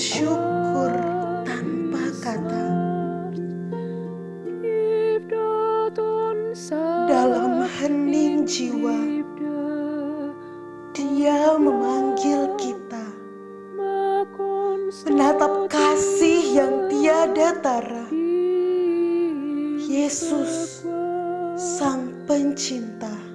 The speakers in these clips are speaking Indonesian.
syukur tanpa kata. Dalam hening jiwa, Dia memanggil kita, menatap kasih yang tiada tara. Yesus, Sang Pencinta.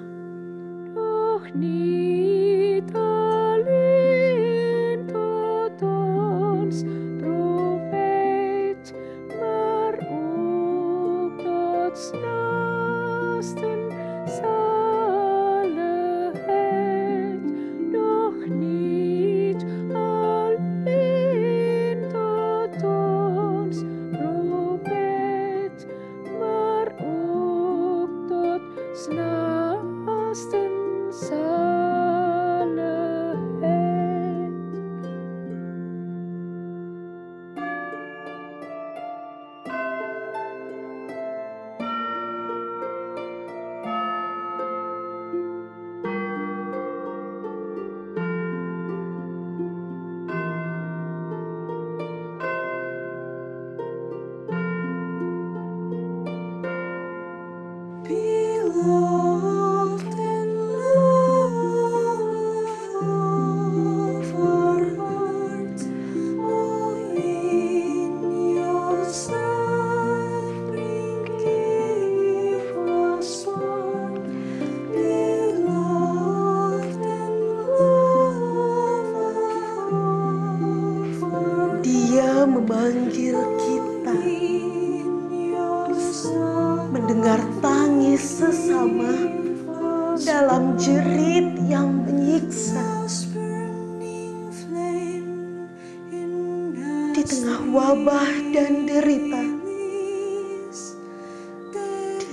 Dia memanggil kita, mendengar tangis sesama dalam jerit yang menyiksa. Di tengah wabah dan derita,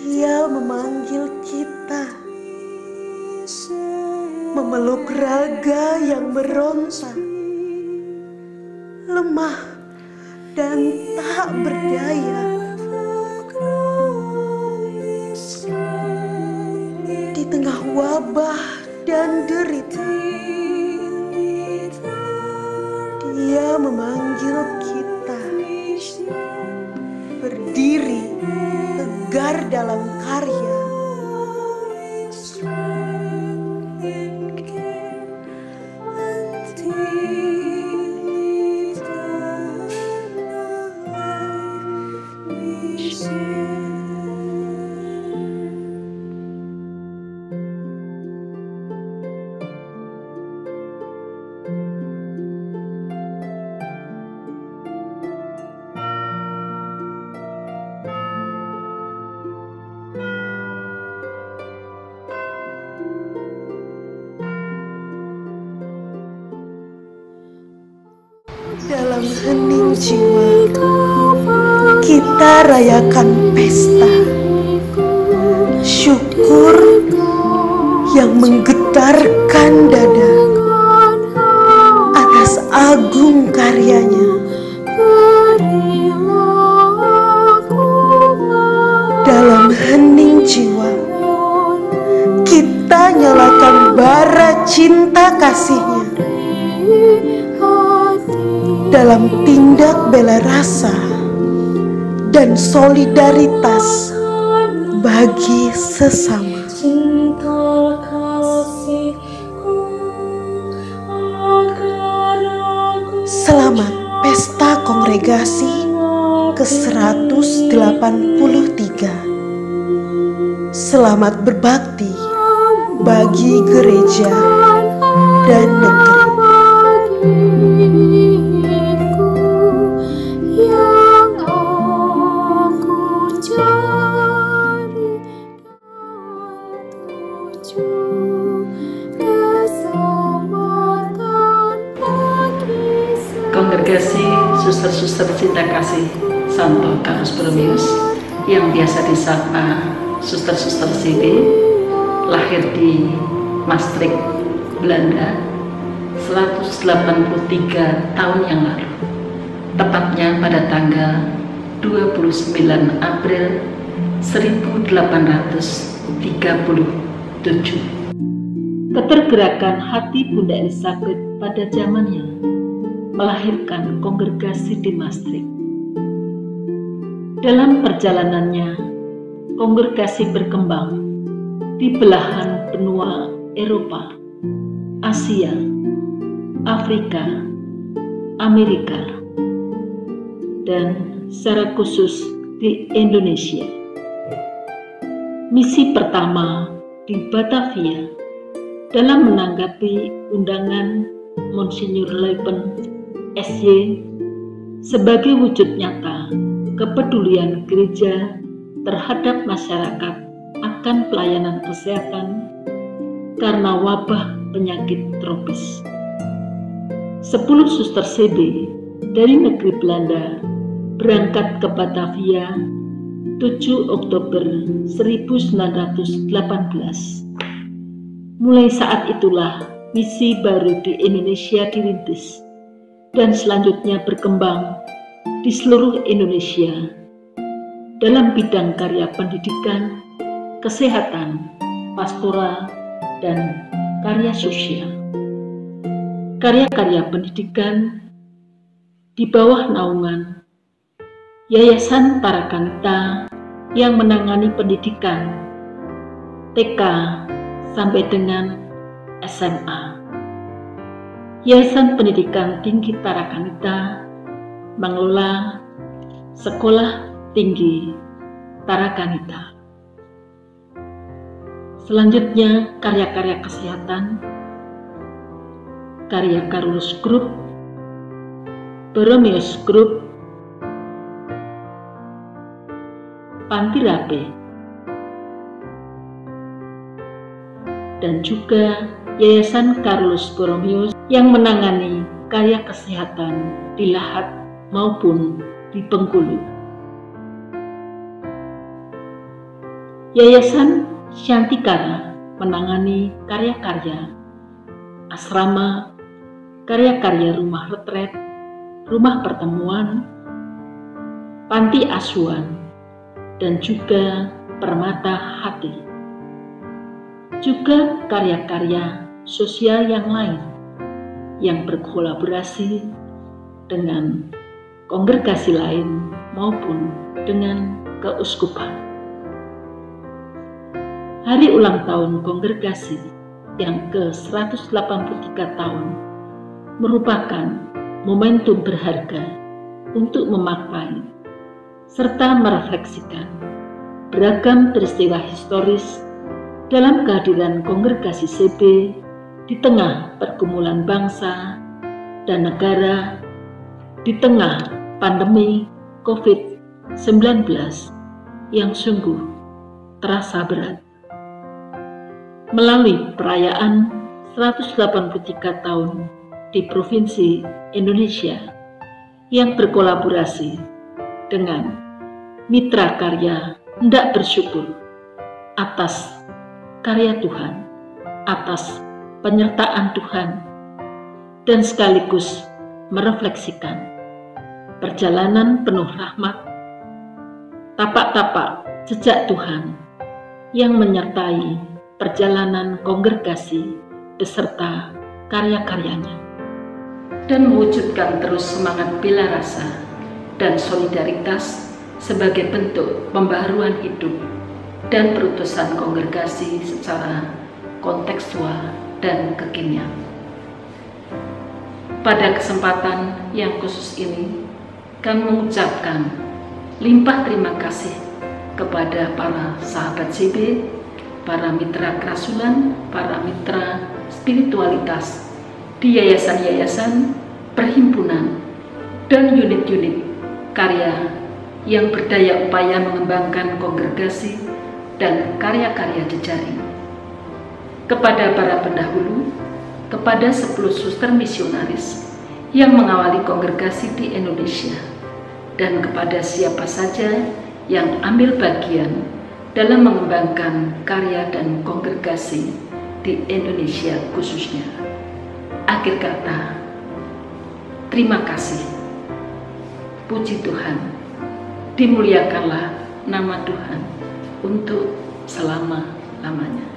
Dia memanggil kita, memeluk raga yang meronta, lemah dan tak berdaya. Di tengah wabah dan derita, Dia memanggil kita, berdiri tegar dalam karya. Dalam hening jiwa, kita rayakan pesta syukur yang menggetarkan dada atas agung karyanya. Dalam hening jiwa, kita nyalakan bara cinta kasih-Nya dalam tindak bela rasa dan solidaritas bagi sesama. Selamat Pesta Kongregasi ke-183. Selamat berbakti bagi gereja dan negeri. Kongregasi Suster-Suster Cinta Kasih Santo Carus Borromeus yang biasa disapa Suster-Suster CD, lahir di Maastricht, Belanda 183 tahun yang lalu, tepatnya pada tanggal 29 April 1837. Ketergerakan hati Bunda Elizabeth pada zamannya melahirkan kongregasi di Maastricht. Dalam perjalanannya, kongregasi berkembang di belahan benua Eropa, Asia, Afrika, Amerika, dan secara khusus di Indonesia. Misi pertama di Batavia dalam menanggapi undangan Monsinyur Leupen SY sebagai wujud nyata kepedulian gereja terhadap masyarakat akan pelayanan kesehatan karena wabah penyakit tropis. 10 suster CB dari negeri Belanda berangkat ke Batavia 7 Oktober 1918. Mulai saat itulah misi baru di Indonesia dirintis dan selanjutnya berkembang di seluruh Indonesia dalam bidang karya pendidikan, kesehatan, pastoral, dan karya sosial. Karya-karya pendidikan di bawah naungan Yayasan Tarakanita yang menangani pendidikan TK sampai dengan SMA. Yayasan Pendidikan Tinggi Tarakanita mengelola Sekolah Tinggi Tarakanita. Selanjutnya, karya-karya kesehatan, karya Carolus Group, Borromeus Group, Panti Rabe, dan juga Yayasan Carolus Borromeus yang menangani karya kesehatan di Lahat maupun di Bengkulu. Yayasan Shantikara menangani karya-karya asrama, karya-karya rumah retret, rumah pertemuan, panti asuhan, dan juga permata hati. Juga karya-karya sosial yang lain yang berkolaborasi dengan kongregasi lain maupun dengan keuskupan. Hari ulang tahun kongregasi yang ke-183 tahun merupakan momentum berharga untuk memakai serta merefleksikan beragam peristiwa historis dalam kehadiran kongregasi CB di tengah pergumulan bangsa dan negara di tengah pandemi COVID-19 yang sungguh terasa berat. Melalui perayaan 183 tahun di Provinsi Indonesia yang berkolaborasi dengan Mitra Karya hendak bersyukur atas karya Tuhan, atas penyertaan Tuhan, dan sekaligus merefleksikan perjalanan penuh rahmat, tapak-tapak jejak Tuhan yang menyertai perjalanan kongregasi beserta karya-karyanya, dan mewujudkan terus semangat bela rasa dan solidaritas sebagai bentuk pembaharuan hidup dan perutusan kongregasi secara kontekstual dan kekinian. Pada kesempatan yang khusus ini, kami mengucapkan limpah terima kasih kepada para sahabat CB, para mitra kerasulan, para mitra spiritualitas di yayasan-yayasan, perhimpunan, dan unit-unit karya yang berdaya upaya mengembangkan kongregasi dan karya-karya jejaring. Kepada para pendahulu, kepada 10 suster misionaris yang mengawali kongregasi di Indonesia, dan kepada siapa saja yang ambil bagian dalam mengembangkan karya dan kongregasi di Indonesia khususnya. Akhir kata, terima kasih. Puji Tuhan, dimuliakanlah nama Tuhan untuk selama-lamanya.